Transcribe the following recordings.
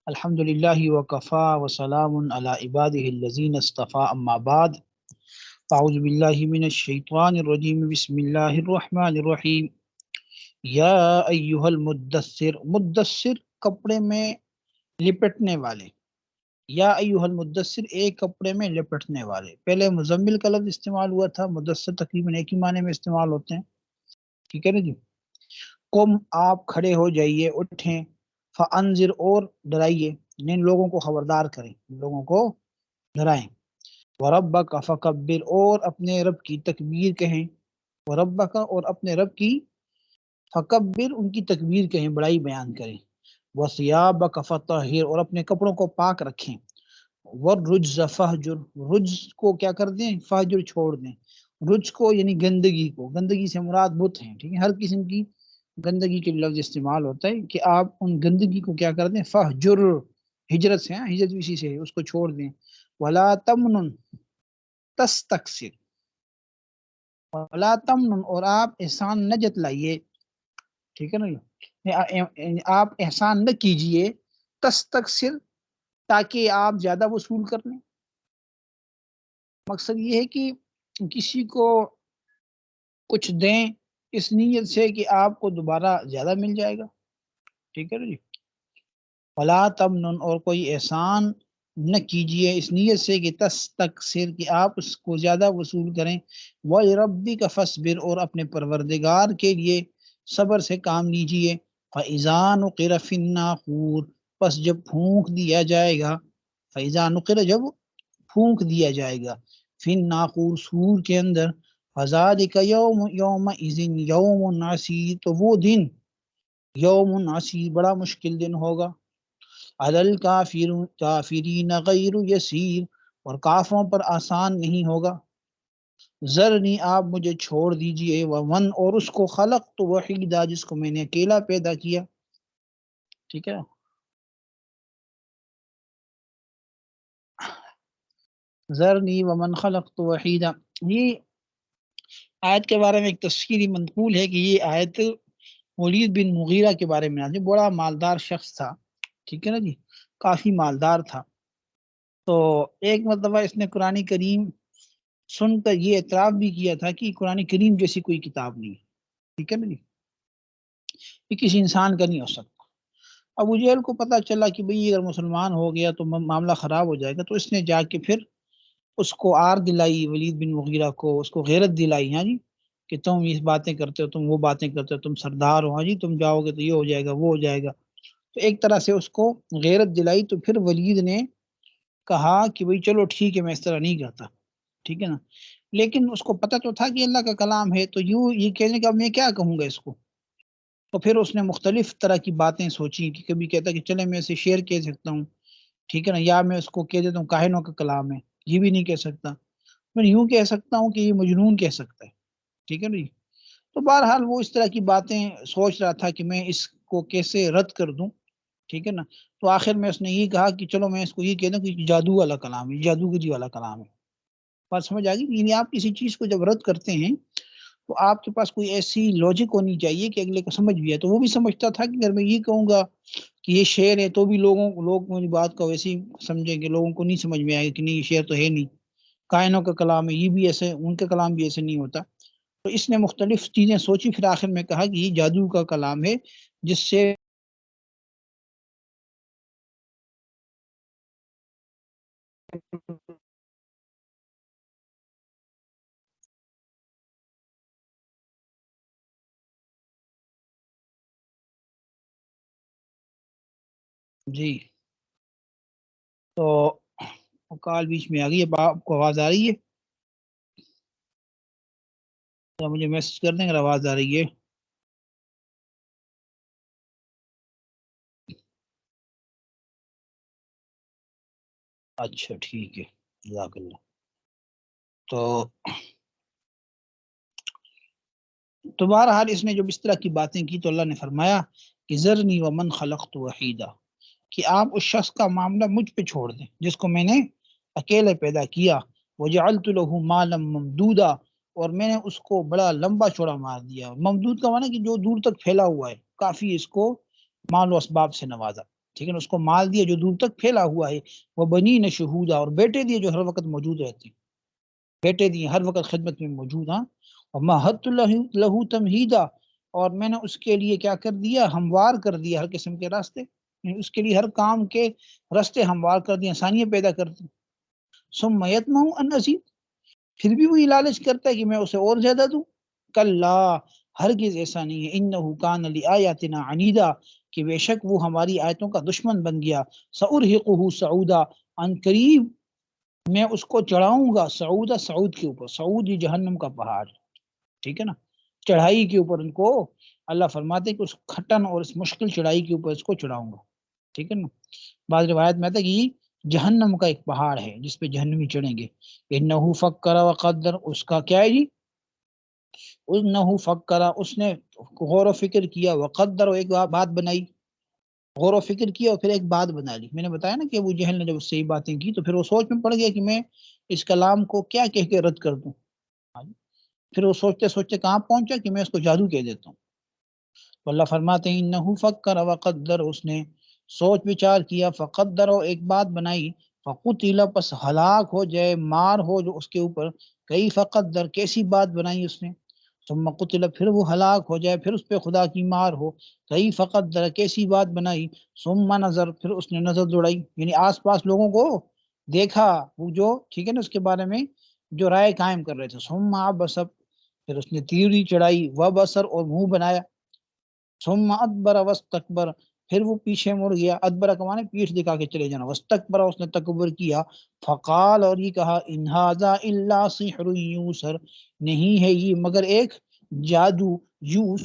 الحمد للہ وکفا وسلام علی عبادہ الذین اصطفى اما بعد اعوذ باللہ من الشیطان الرجیم بسم اللہ الرحمن الرحیم یا ایہا المدثر، مدثر کپڑے میں لپٹنے والے، یا ایہا المدثر ایک کپڑے میں لپٹنے والے۔ پہلے مزمل کا لفظ استعمال ہوا تھا، مدثر تقریباً ایک ہی معنی میں استعمال ہوتے ہیں، ٹھیک ہے نا جی۔ قم، آپ کھڑے ہو جائیے، اٹھیں، فانذر، اور ڈرائیے، یعنی لوگوں کو خبردار کریں، لوگوں کو ڈرائیں، وربک فکبر، اور اپنے رب کی تکبیر کہیں، وربک، اور اپنے رب کی، فکبر، ان کی تکبیر کہیں، بڑائی بیان کریں، وثیابک فطہر، اور اپنے کپڑوں کو پاک رکھیں، والرجز فہجر، رجز کو کیا کر دیں، فہجر چھوڑ دیں، رجز کو یعنی گندگی کو، گندگی سے مراد بت ہیں، ٹھیک ہے، ہر قسم کی گندگی کے لفظ استعمال ہوتا ہے کہ آپ ان گندگی کو کیا کر دیں، فہجر، ہجرت سے، ہجرت اسی سے ہے، اس کو چھوڑ دیں، ولا تمنن تستکثر، ولا تمنن، اور آپ احسان نہ جتلائیے، ٹھیک ہے نا، آپ احسان نہ کیجئے، تستکثر، تاکہ آپ زیادہ وصول کر لیں۔ مقصد یہ ہے کہ کسی کو کچھ دیں اس نیت سے کہ آپ کو دوبارہ زیادہ مل جائے گا، ٹھیک ہے نا جی۔ ولا تمنن، اور کوئی احسان نہ کیجئے اس نیت سے کہ تستکثر، کہ آپ اس کو زیادہ وصول کریں، وَلِرَبِّكَ فَاصْبِرْ، اور اپنے پروردگار کے لیے صبر سے کام لیجئے، فَإِذَا نُقِرَ فِي النَّاقُورِ، پس جب پھونک دیا جائے گا، فَإِذَا نُقِرَ، جب پھونک دیا جائے گا، فِي النَّاقُورِ، سور کے اندر، فَذَلِكَ يَوْمَئِذٍ يَوْمٌ عَسِيرٌ، تو وہ دن یوم عسیر، بڑا مشکل دن ہوگا، علی الکافرین غیر یسیر، اور کافروں پر آسان نہیں ہوگا، ذرنی، آپ مجھے چھوڑ دیجئے، ومن، اور اس کو، خلقت وحیدا، جس کو میں نے اکیلا پیدا کیا، ٹھیک ہے۔ ذرنی ومن خلقت وحیدا، یہ آیت کے بارے میں ایک تفسیری منقول ہے کہ یہ آیت ولید بن مغیرہ کے بارے میں نازل، بڑا مالدار شخص تھا، ٹھیک ہے نا جی، کافی مالدار تھا۔ تو ایک مرتبہ اس نے قرآن کریم سن کر یہ اعتراف بھی کیا تھا کہ قرآن کریم جیسی کوئی کتاب نہیں ہے، ٹھیک ہے نا جی، یہ کسی انسان کا نہیں ہو سکتا۔ ابو جہل کو پتہ چلا کہ بھئی اگر مسلمان ہو گیا تو معاملہ خراب ہو جائے گا، تو اس نے جا کے پھر اس کو آر دلائی، ولید بن مغیرہ کو، اس کو غیرت دلائی، ہاں جی، کہ تم اس باتیں کرتے ہو، تم وہ باتیں کرتے ہو، تم سردار ہو، ہاں جی، تم جاؤ گے تو یہ ہو جائے گا، وہ ہو جائے گا، تو ایک طرح سے اس کو غیرت دلائی۔ تو پھر ولید نے کہا کہ بھئی چلو ٹھیک ہے، میں اس طرح نہیں کرتا، ٹھیک ہے نا، لیکن اس کو پتہ تو تھا کہ اللہ کا کلام ہے، تو یوں یہ کہنے کا میں کیا کہوں گا اس کو، تو پھر اس نے مختلف طرح کی باتیں سوچی، کہ کبھی کہتا کہ چلے میں اسے شعر کہہ سکتا ہوں، ٹھیک ہے نا، یا میں اس کو کہہ دیتا ہوں کاہنوں کا کلام ہے، یہ بھی نہیں کہہ سکتا، میں یوں کہہ سکتا ہوں کہ یہ مجنون کہہ سکتا ہے، ٹھیک ہے نا جی۔ تو بہرحال وہ اس طرح کی باتیں سوچ رہا تھا کہ میں اس کو کیسے رد کر دوں، ٹھیک ہے نا، تو آخر میں اس نے یہ کہا کہ چلو میں اس کو یہ کہہ دوں کہ جادو والا کلام ہے، جادوگری والا کلام ہے۔ بات سمجھ آ گئی، یعنی آپ کسی چیز کو جب رد کرتے ہیں تو آپ کے پاس کوئی ایسی لاجک ہونی چاہیے کہ اگلے کو سمجھ بھی آئے۔ تو وہ بھی سمجھتا تھا کہ اگر میں یہ کہوں گا کہ یہ شعر ہے تو بھی لوگ میری بات کو ویسے ہی سمجھیں گے، لوگوں کو نہیں سمجھ میں آئے گا کہ نہیں یہ شعر تو ہے نہیں، کائنوں کا کلام ہے، یہ بھی ایسے، ان کا کلام بھی ایسے نہیں ہوتا۔ تو اس نے مختلف چیزیں سوچی، پھر آخر میں کہا کہ یہ جادو کا کلام ہے، جس سے جی، تو کال بیچ میں آ گئی ہے، آپ کو آواز آ رہی ہے تو مجھے میسج کر دیں اگر آواز آ رہی ہے۔ اچھا ٹھیک ہے، جزاک اللہ۔ تو بہرحال اس نے جب اس طرح کی باتیں کی تو اللہ نے فرمایا کہ ذرنی ومن خلقت وحیدا، کہ آپ اس شخص کا معاملہ مجھ پہ چھوڑ دیں جس کو میں نے اکیلے پیدا کیا، وجعلت له مالا ممدودا، اور میں نے اس کو بڑا لمبا چوڑا مار دیا، ممدود کا معنی کہ جو دور تک پھیلا ہوا ہے، کافی اس کو مال و اسباب سے نوازا، ٹھیک ہے نا، اس کو مال دیا جو دور تک پھیلا ہوا ہے، وہ بنین شہودا، اور بیٹے دیے جو ہر وقت موجود رہتے ہیں، بیٹے دیے ہر وقت خدمت میں موجود، ہاں، ومہدت لہو تمہیدا، اور میں نے اس کے لیے کیا کر دیا، ہموار کر دیا ہر قسم کے راستے، یعنی اس کے لیے ہر کام کے راستے ہموار کر دیے، آسانیاں پیدا کر دی۔ ثم یطمع ان ازید، پھر بھی وہی لالچ کرتا ہے کہ میں اسے اور زیادہ دوں، کلا، ہرگز ایسا نہیں ہے، انہ کان لآیاتنا عنیدا، کہ بے شک وہ ہماری آیتوں کا دشمن بن گیا، سأرہقہ صعودا، ان قریب میں اس کو چڑھاؤں گا، سعودہ سعود کے اوپر، سعود یہ جہنم کا پہاڑ، ٹھیک ہے نا، چڑھائی کے اوپر ان کو اللہ فرماتے ہیں کہ اس کھٹن اور اس مشکل چڑھائی کے اوپر اس کو چڑھاؤں گا، ٹھیک ہے نا۔ بعض روایت میں آتا ہے کہ یہ جہنم کا ایک پہاڑ ہے جس پہ جہنمی چڑھیں گے۔ انہ فکر وقدر، اس کا کیا ہے جی، انہ فکر، اس نے غور و فکر کیا، وقدر، ایک بات بنائی، غور و فکر کیا اور پھر ایک بات بنا لی۔ میں نے بتایا نا کہ ابو جہل نے جب اس سے یہ باتیں کی تو پھر وہ سوچ میں پڑ گیا کہ میں اس کلام کو کیا کہہ کے رد کر دوں، پھر وہ سوچتے سوچتے کہاں پہنچا کہ میں اس کو جادو کہہ دیتا ہوں۔ تو اللہ فرماتے ہیں انہ فکر وقدر، اس نے سوچ وچار کیا، فقدر، ایک بات بنائی، فقتل، پس ہلاک ہو جائے، مار ہو جو اس کے اوپر، کئی فقدر، کیسی بات بنائی اس نے، ثم قتل، پھر وہ ہلاک ہو جائے، پھر اس پہ خدا کی مار ہو، کئی فقدر، کیسی بات بنائی، ثم نظر، پھر اس نے نظر دوڑائی، یعنی آس پاس لوگوں کو دیکھا، وہ جو ٹھیک ہے نا اس کے بارے میں جو رائے قائم کر رہے تھے، ثم عبس، پھر اس نے تیوری چڑھائی، وبصر، اور منہ بنایا، ثم ادبر واستکبر، پھر وہ پیچھے مڑ گیا، ادبر کا معنی پیٹھ دکھا کے چلے جانا، واستکبر، اس نے تکبر کیا، فقال، اور یہ کہا، ان ھذا الا سحر یوسر، نہیں ہے یہ مگر ایک جادو یوس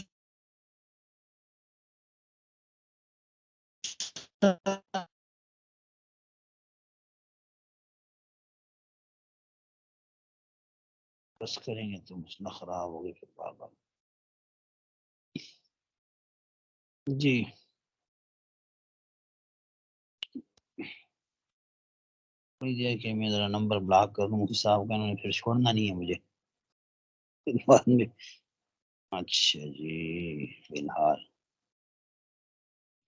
بس کریں گے تو مسئلہ خراب ہو گئی پھر بابا جی۔ کوئی دیر کہ میں ذرا نمبر بلاک کر دوں صاحب کا، انہوں نے پھر چھوڑنا نہیں ہے مجھے بعد میں۔ اچھا جی، فی الحال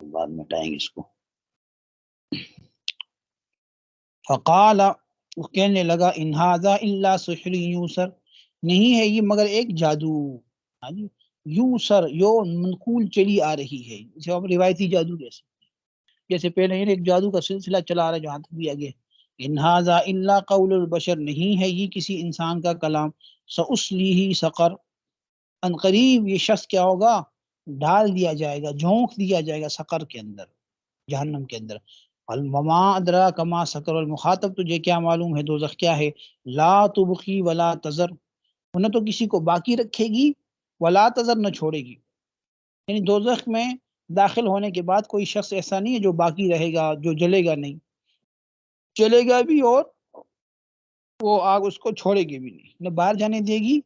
بعد میں ہٹائیں گے اس کو۔ فقال، وہ کہنے لگا، ان ھذا الا سحر یوسر، نہیں ہے یہ مگر ایک جادو، ہاں جی، یوسر، یو منقول چلی آ رہی ہے، اسے ہم روایتی جادو کہتے ہیں، جیسے پہلے ایک جادو کا سلسلہ چلا آ رہا ہے جہاں تک بھی آگے، ان ھذا الا قول البشر، نہیں ہے یہ کسی انسان کا کلام، سأصلیہ سقر، ان قریب یہ شخص کیا ہوگا، ڈال دیا جائے گا، جھونک دیا جائے گا سقر کے اندر، جہنم کے اندر۔ وما ادراک ما سقر، المخاطب تجھے کیا معلوم ہے دوزخ کیا ہے، لا تبقی ولا تذر، وہ نہ تو کسی کو باقی رکھے گی، ولا تذر، نہ چھوڑے گی، یعنی دوزخ میں داخل ہونے کے بعد کوئی شخص ایسا نہیں ہے جو باقی رہے گا، جو جلے گا نہیں، چلے گا بھی اور وہ آگ اس کو چھوڑے گی بھی نہیں، نہ باہر جانے دے گی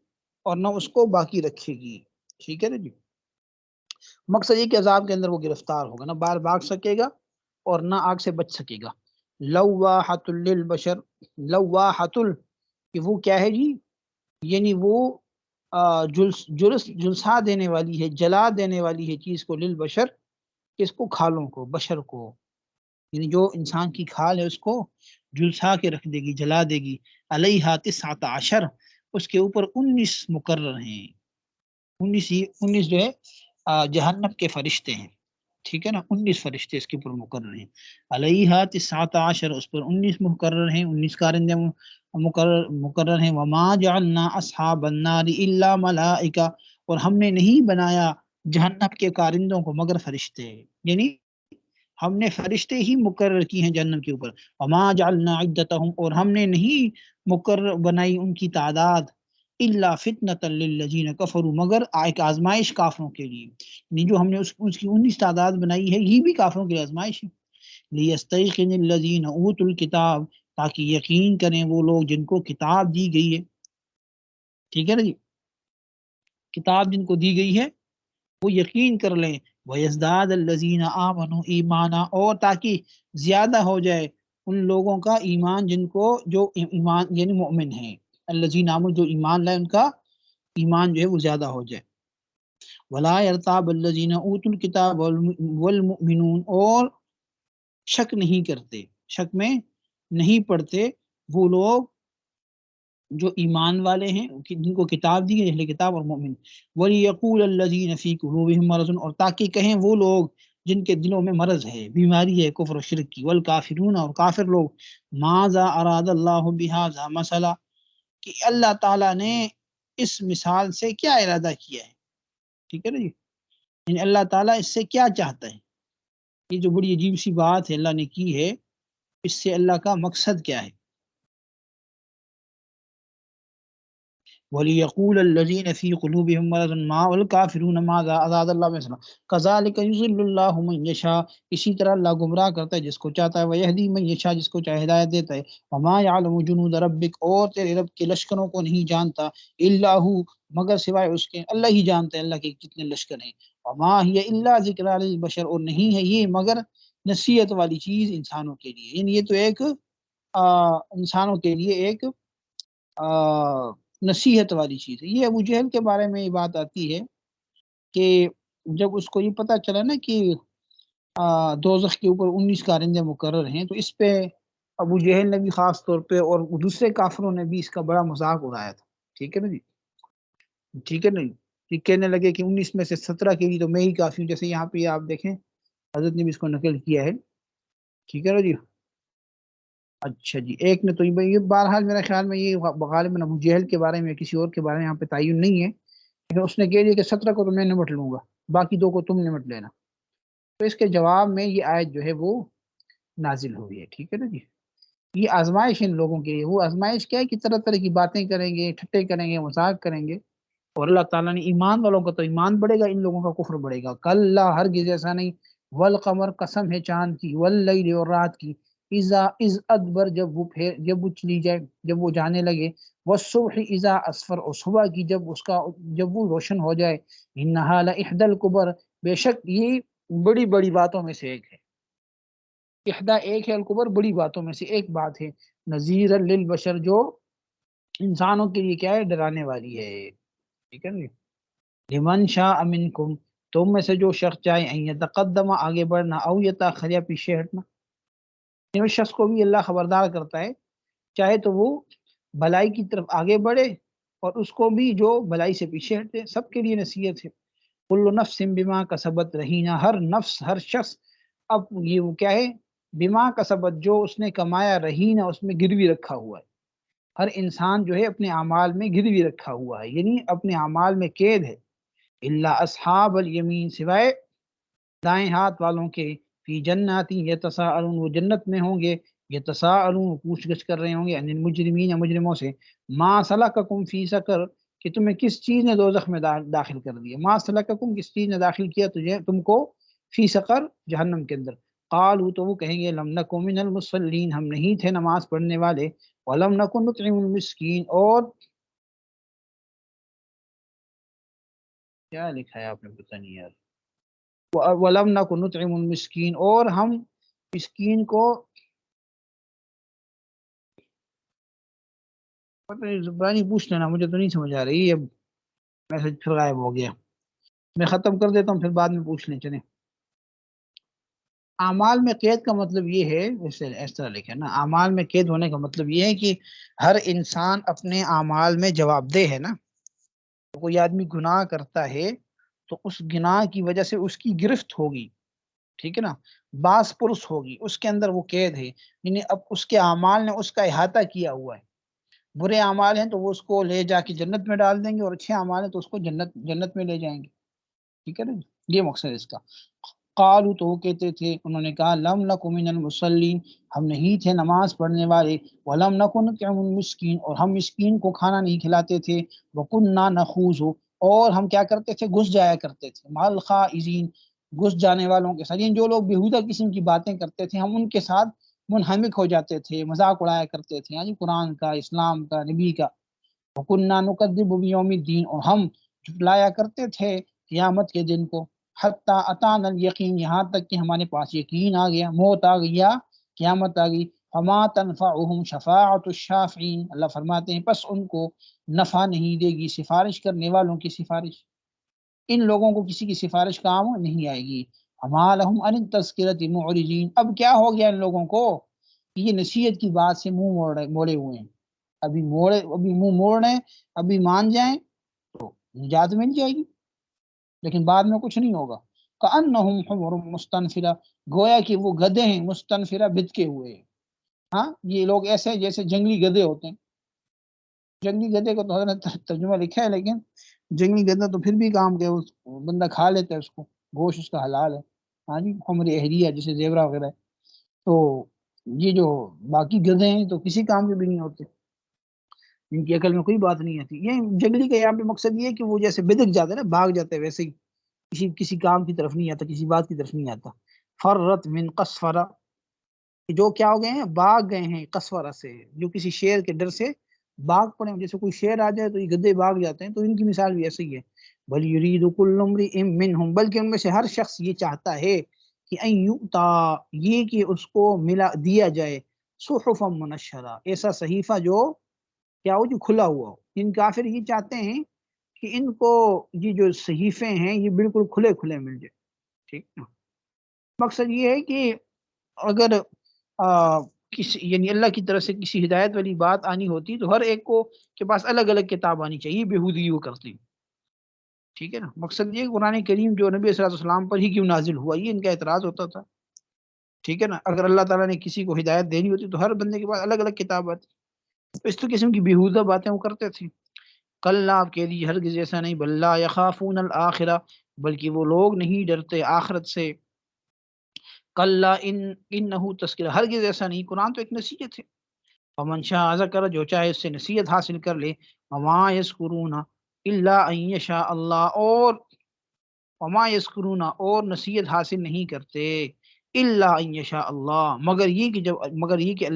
اور نہ اس کو باقی رکھے گی، ٹھیک ہے نا جی۔ مقصد یہ کہ عذاب کے اندر وہ گرفتار ہوگا، نہ باہر بھاگ سکے گا اور نہ آگ سے بچ سکے گا۔ لواحۃ للبشر، لواحۃ، کہ وہ کیا ہے جی، یعنی وہ جلسا دینے والی ہے، جلا دینے والی ہے چیز کو، للبشر، کس کو، کھالوں کو، بشر کو، یعنی جو انسان کی کھال ہے اس کو جلسا کے رکھ دے گی، جلا دے گی، علیہا 19، اس کے اوپر 19 مقرر ہیں، 19 جو ہے جہنم کے فرشتے ہیں، ٹھیک ہے نا، 19 فرشتے اس کے اوپر مقرر ہیں، علیہا 19، اس پر 19 مقرر ہیں، 19 کارندے مقرر ہیں، وما جعلنا اصحاب النار الا ملائکہ، اور ہم نے نہیں بنایا جہنم کے کارندوں کو مگر فرشتے، یعنی ہم نے فرشتے ہی مقرر کی ہیں جہنم کے اوپر، وما جعلنا عدتهم، اور ہم نے نہیں مقرر بنائی ان کی تعداد، الا فتنۃ للذین کفروا، مگر ایک آزمائش کافروں کے لیے، یعنی جو ہم نے اس کی 19 تعداد بنائی ہے یہ بھی کافروں کے لیے آزمائش ہے، لیستیقن الذین اوتوا الکتاب، تاکہ یقین کریں وہ لوگ جن کو کتاب دی گئی ہے، ٹھیک ہے نا جی، کتاب جن کو دی گئی ہے وہ یقین کر لیں، وَيَزْدَادَ الَّذِينَ آمَنُوا ایمانا، اور تاکہ زیادہ ہو جائے ان لوگوں کا ایمان جن کو جو ایمان یعنی مؤمن ہیں، الذین آمنوا، جو ایمان لائے ان کا ایمان جو ہے وہ زیادہ ہو جائے، وَلَا يَرْتَابَ الَّذِينَ أُوتُوا الْكِتَابَ وَالْمُؤْمِنُونَ، اور شک نہیں کرتے، شک میں نہیں پڑتے وہ لوگ جو ایمان والے ہیں، جن کو کتاب دی ہے، اہل کتاب اور مومن۔ وَلِيَقُولَ الَّذِينَ فِي قُلُوبِهِم مَرَضٌ، اور تاکہ کہیں وہ لوگ جن کے دلوں میں مرض ہے، بیماری ہے کفر و شرک کی، والکافرون، اور کافر لوگ، ماذا اراد اللہ بہذا مسئلہ، کہ اللہ تعالیٰ نے اس مثال سے کیا ارادہ کیا ہے، ٹھیک ہے نا جی، یعنی اللہ تعالیٰ اس سے کیا چاہتا ہے، یہ جو بڑی عجیب سی بات ہے اللہ نے کی ہے، اس سے اللہ کا مقصد کیا ہے۔ وَلِيَقُولَ الَّذِينَ فِي قُلُوبِهِم مَرَضٌ وَالْكَافِرُونَ مَاذَا أَرَادَ اللَّهُ بِمَثْلًا كَذَلِكَ يُضِلُّ اللَّهُ مَن يَشَاءُ، اسی طرح اللہ گمراہ کرتا ہے جس کو چاہتا ہے، وَيَهْدِي مَن يَشَاءُ، جس کو چاہے ہدایت دیتا ہے، وَمَا يَعْلَمُ جُنُودَ رَبِّكَ، اور تیرے رب کے لشکروں کو نہیں جانتا، إِلَّا هُوَ، مگر سوائے اس کے، اللہ ہی جانتا ہے اللہ کے کتنے لشکر ہیں، وَمَا هِيَ إِلَّا ذِكْرَىٰ لِلْبَشَرِ، اور نہیں ہے یہ مگر نصیحت والی چیز انسانوں کے لیے، یعنی یہ تو ایک انسانوں کے لیے ایک نصیحت والی چیز ہے۔ یہ ابو جہل کے بارے میں یہ بات آتی ہے کہ جب اس کو یہ پتہ چلا نا کہ دوزخ کے اوپر 19 کارندے مقرر ہیں، تو اس پہ ابو جہل نے بھی خاص طور پہ اور دوسرے کافروں نے بھی اس کا بڑا مذاق اڑایا تھا، ٹھیک ہے نا جی، ٹھیک ہے نا جی، یہ کہنے لگے کہ 19 میں سے 17 کے لیے تو میں ہی کافی ہوں، جیسے یہاں پہ آپ دیکھیں حضرت نے بھی اس کو نقل کیا ہے، ٹھیک ہے نا جی۔ اچھا جی، ایک نے تو یہ بہرحال میرا خیال میں یہ غالباً ابو جہل کے بارے میں کسی اور کے بارے میں یہاں پہ تعین نہیں ہے، لیکن اس نے کہہ دیا کہ 17 کو تو میں نمٹ لوں گا، باقی 2 کو تم نمٹ لینا، تو اس کے جواب میں یہ آیت جو ہے وہ نازل ہوئی ہے، ٹھیک ہے نا جی۔ یہ آزمائش ان لوگوں کے لیے، وہ آزمائش کیا ہے کہ طرح طرح کی باتیں کریں گے، ٹھٹے کریں گے، مذاق کریں گے، اور اللہ تعالیٰ نے ایمان والوں کا تو ایمان بڑھے گا، ان لوگوں کا کفر بڑھے گا۔ کل ہرگز ایسا نہیں، والقمر، قسم ہے چاند کی، واللیل، اور رات کی، از ادبر، جب وہ چلی جائے، جب وہ جانے لگے، والصبح اذا اسفر، اور صبح کی جب وہ روشن ہو جائے، انہا لإحدى الکبر، بے شک یہ بڑی بڑی باتوں میں سے ایک ہے، احدى ایک ہے، الکبر بڑی باتوں میں سے ایک بات ہے، نذیر للبشر، جو انسانوں کے لیے کیا ہے، ڈرانے والی ہے، ٹھیک ہے نا جی۔ لمن شاء منکم، تم میں سے جو شخص چاہے، ان یتقدم، آگے بڑھنا، او یتاخر، یا پیچھے ہٹنا، یعنی اس شخص کو بھی اللہ خبردار کرتا ہے، چاہے تو وہ بھلائی کی طرف آگے بڑھے، اور اس کو بھی جو بھلائی سے پیچھے ہٹے، سب کے لیے نصیحت ہے۔ کل نفس بما کسبت رہینہ، ہر نفس، ہر شخص، اب یہ وہ کیا ہے، بما کسبت، جو اس نے کمایا، رہینہ، اس میں گروی رکھا ہوا ہے، ہر انسان جو ہے اپنے اعمال میں گروی رکھا ہوا ہے، یعنی اپنے اعمال میں قید ہے، الا اصحاب الیمین، سوائے دائیں ہاتھ والوں کے، فی جنات یتساءلون، وہ جنت میں ہوں گے، یتساءلون، پوچھ گچھ کر رہے ہوں گے، عن المجرمین، مجرموں سے، ما سلککم فی سقر، کہ تمہیں کس چیز نے دوزخ میں داخل کر دیا، ما سلککم، کس چیز نے داخل کیا تم کو، فی سقر، جہنم کے اندر، قالوا، تو وہ کہیں گے، لم نکو من المصلین، ہم نہیں تھے نماز پڑھنے والے، ولم نکن نطعم المسکین، اور کیا لکھا ہے آپ نے، پتہ نہیں یار، وَلَمْ نَكُنْ نُطْعِمُ الْمِسْكِينَ، اور ہم مسکین کو، پتہ نہیں زبانی پوچھ لینا، مجھے تو نہیں سمجھ آ رہی، اب میسج پھر غائب ہو گیا، میں ختم کر دیتا ہوں پھر بعد میں پوچھ لیں، چلیں۔ اعمال میں قید کا مطلب یہ ہے، ویسے اس طرح لکھے نا، اعمال میں قید ہونے کا مطلب یہ ہے کہ ہر انسان اپنے اعمال میں جواب دہ ہے نا، کوئی آدمی گناہ کرتا ہے تو اس گناہ کی وجہ سے اس کی گرفت ہوگی، ٹھیک ہے نا، باس پرس ہوگی، اس کے اندر وہ قید ہے، یعنی اب اس کے اعمال نے اس کا احاطہ کیا ہوا ہے، برے اعمال ہیں تو وہ اس کو لے جا کے جنت میں ڈال دیں گے، اور اچھے اعمال ہیں تو اس کو جنت میں لے جائیں گے، ٹھیک ہے نا، یہ مقصد ہے اس کا۔ قالوا، تو وہ کہتے تھے، انہوں نے کہا، لم نک من المصلین، ہم نہیں تھے نماز پڑھنے والے، ولم نک نطعم المسکین، اور ہم مسکین کو کھانا نہیں کھلاتے تھے، وکننا نخوض، اور ہم کیا کرتے تھے، گھس جایا کرتے تھے، مع الخائضین، گھس جانے والوں کے ساتھ، یعنی جو لوگ بیہودہ قسم کی باتیں کرتے تھے ہم ان کے ساتھ منہمک ہو جاتے تھے، مذاق اڑایا کرتے تھے، یعنی قرآن کا، اسلام کا، نبی کا، وَكُنَّا نُكَذِّبُ بِيَوْمِ الدِّينِ، اور ہم جھٹلایا کرتے تھے قیامت کے دن کو، حتیٰ اتانا الیقین، یہاں تک کہ ہمارے پاس یقین آ گیا، موت آ گئی یا قیامت آ گئی، فما تنفعهم شفاعت الشافعین، اللہ فرماتے ہیں پس ان کو نفع نہیں دے گی سفارش کرنے والوں کی سفارش، ان لوگوں کو کسی کی سفارش کام نہیں آئے گی، فما لهم عن التذکرۃ معرضین، اب کیا ہو گیا ان لوگوں کو کہ یہ نصیحت کی بات سے منہ موڑے ہوئے ہیں، ابھی منہ موڑ رہے ہیں، ابھی مان جائیں تو نجات مل جائے گی، لیکن بعد میں کچھ نہیں ہوگا۔ کأنہم حمر مستنفرہ، گویا کہ وہ گدھے ہیں مستنفرہ بھٹکے ہوئے ہیں۔ ہاں یہ لوگ ایسے ہیں جیسے جنگلی گدھے ہوتے ہیں، جنگلی گدھے کا تو حضرت ترجمہ لکھا ہے، لیکن جنگلی گدھا تو پھر بھی کام کے بندہ کھا لیتا ہے اس کو، گوشت اس کا حلال ہے۔ ہاں جی، حمر اہلیہ جیسے زیورہ وغیرہ ہے، تو یہ جو باقی گدھے ہیں تو کسی کام کے بھی نہیں ہوتے، ان کی عقل میں کوئی بات نہیں آتی۔ یہ جنگلی کا یہاں پہ مقصد یہ ہے کہ وہ جیسے بدک جاتے ہیں نا، بھاگ جاتے ہیں، ویسے ہی کسی کام کی طرف نہیں آتا، کسی بات کی طرف نہیں آتا۔ فرت من قصفرہ، جو کیا ہو گئے ہیں، بھاگ گئے ہیں قصفرہ سے، جو کسی شیر کے ڈر سے بھاگ پڑے، جیسے کوئی شیر آ جائے تو یہ گدھے بھاگ جاتے ہیں، تو ان کی مثال بھی ایسے ہی ہے۔ بل یرید کل امرئ منہم، بلکہ ان میں سے ہر شخص یہ چاہتا ہے کہ ان یؤتا، یہ کہ اس کو ملا دیا جائے، صحفا منشرہ، ایسا صحیفہ جو کیا ہو، جو کھلا ہوا ہو۔ ان کافر یہ چاہتے ہیں کہ ان کو یہ جو صحیفے ہیں یہ بالکل کھلے کھلے مل جائے، ٹھیک ہے۔ مقصد یہ ہے کہ اگر کسی یعنی اللہ کی طرف سے کسی ہدایت والی بات آنی ہوتی تو ہر ایک کو کے پاس الگ الگ کتاب آنی چاہیے، بےہودگی وہ کرتے ہیں، ٹھیک ہے نا۔ مقصد یہ قرآن کریم جو نبی صلی اللہ علیہ وسلم پر ہی کیوں نازل ہوا، یہ ان کا اعتراض ہوتا تھا، ٹھیک ہے نا۔ اگر اللہ تعالیٰ نے کسی کو ہدایت دینی ہوتی تو ہر بندے کے پاس الگ الگ کتاب آتی، اس تو قسم کی بیہودہ باتیں وہ کرتے تھے۔ کل آپ کہہ دیجیے ہرگز ایسا نہیں، بل لا یخافون الآخرہ، بلکہ وہ لوگ نہیں ڈرتے آخرت سے۔ کلا انہ تذکرہ، ہرگز ایسا نہیں، قرآن تو ایک نصیحت ہے۔ فمن شاء ذکر، جو چاہے اس سے نصیحت حاصل کر لے۔ وما یذکرون الا ان یشاء اللہ، اور وما یذکرون، اور نصیحت حاصل نہیں کرتے الا ان یشاء اللہ، مگر یہ کہ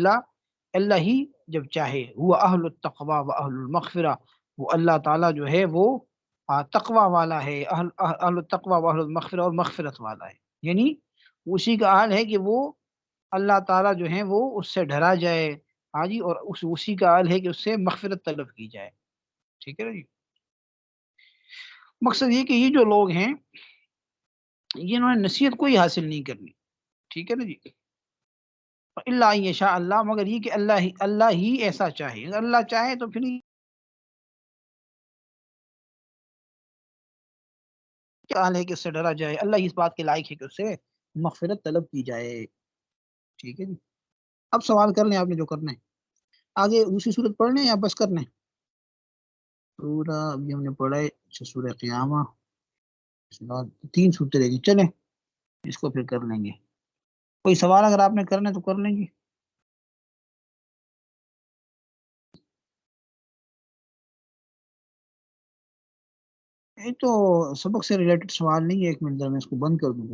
اللہ ہی جب چاہے۔ وہ اہل التقوی و اہل المغفرہ، وہ اللہ تعالیٰ جو ہے وہ تقوی والا ہے، اہل التقوی و اہل المغفرہ، اور مغفرت والا ہے، یعنی اسی کا حال ہے کہ وہ اللہ تعالیٰ جو ہے وہ اس سے ڈرا جائے، ہاں جی، اور اسی کا حال ہے کہ اس سے مغفرت طلب کی جائے، ٹھیک ہے نا جی۔ مقصد یہ کہ یہ جو لوگ ہیں یہ انہوں نے نصیحت کوئی حاصل نہیں کرنی، ٹھیک ہے نا جی۔ اللہ یشاء اللہ، مگر یہ کہ اللہ ہی ایسا چاہے، اگر اللہ چاہے تو پھر کیا حال ہے کہ اس سے ڈرا جائے، اللہ ہی اس بات کے لائق ہے کہ اس سے مغفرت طلب کی جائے، ٹھیک ہے جی۔ اب سوال کر لیں آپ نے جو کرنا ہے، آگے دوسری صورت پڑھ لیں یا بس کر لیں؟ سورہ ابھی ہم نے پڑھا ہے، سورہ قیامہ، اس کے بعد 3 صورتیں رہ گی، چلیں اس کو پھر کر لیں گے۔ کوئی سوال اگر آپ نے کرنا ہے تو کر لیں گے۔ یہ تو سبق سے ریلیٹڈ سوال نہیں ہے، 1 منٹ میں اس کو بند کر دوں گا۔